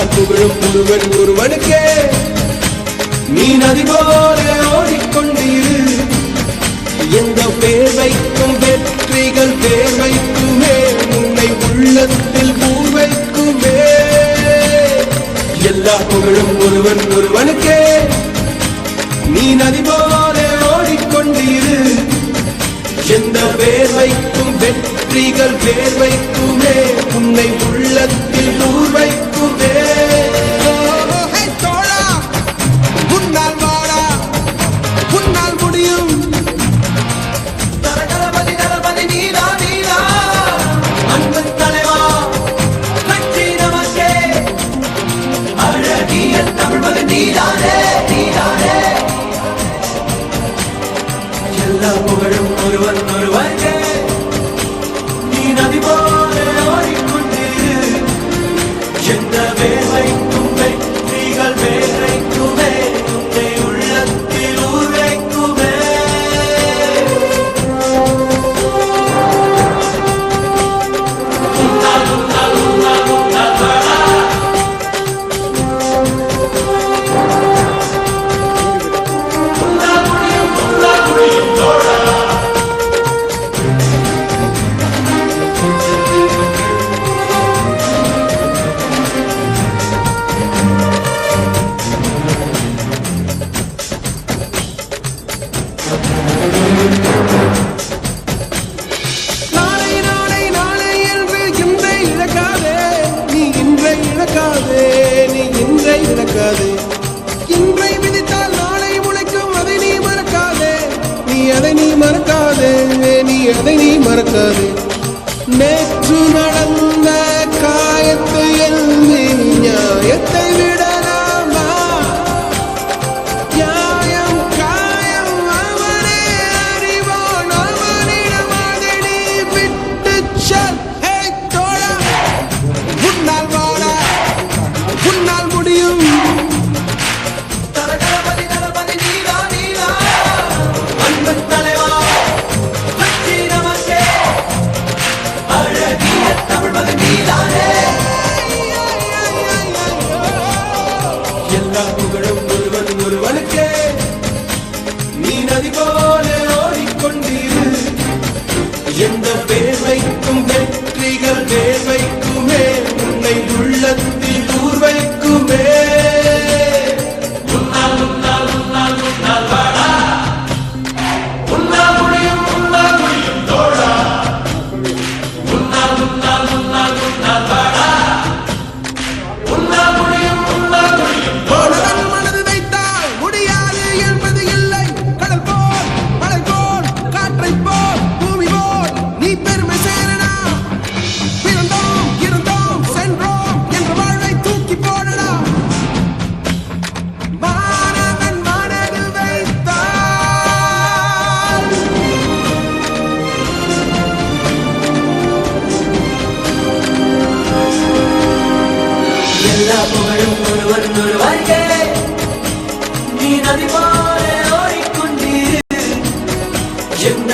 எல்லா புகழும் ஒருவன் ஒருவனுக்கே நீ நதி போல ஓடிக்கொண்டிரு எந்த பேர் வைக்கும் வெற்றிகள் பேர் வைக்குமே உன்னை உள்ளத்தில் பூர் வைக்குமே எல்லா புகழும் ஒருவன் ஒருவனுக்கே நீ நதி போல ஓடிக்கொண்டிரு எந்த பேர் வைக்கும் வெற்றிகள் பேர் வைக்குமே உன்னை உள்ளத்தில் பூர் வைக்குமே எல்லா புகழும் ஒருவன் ஒருவனுக்கே நீ நதி போல ஓடிக்கொண்டிரு எந்த பேர் வைக்கும் வெற்றிகள் பேர் வைக்குமே உன்னை உள்ளத்தில் ஊர் வைக்குமே இன்றை விதித்தால் நாளை உழைக்கும் அதை நீ மறக்காதே நீ அதை நீ மறக்காதே நீ அதை நீ மறக்காதே நேற்று நடந்த காயத்தை எழுதி நியாயத்தை விடலாமா நியாயம் காயம் அவனே அறிவான் அவனிடம் அதை நீ விட்டு செல் தோழா உன்னால் வாழ உன்னால் முடியும் எல்லா புகழும் ஒருவன் ஒருவனுக்கே நீ நதி போல ஓடிக்கொண்டிரு எந்த பேர் வைக்கும் வெற்றிகள் பேர் வைக்குமே உன்னை உள்ளத்தில் ஊர் வைக்குமே எல்லா புகழும் ஒருவன் ஒருவனுக்கே நீ நதி போல ஓடிக்கொண்டிரு எந்த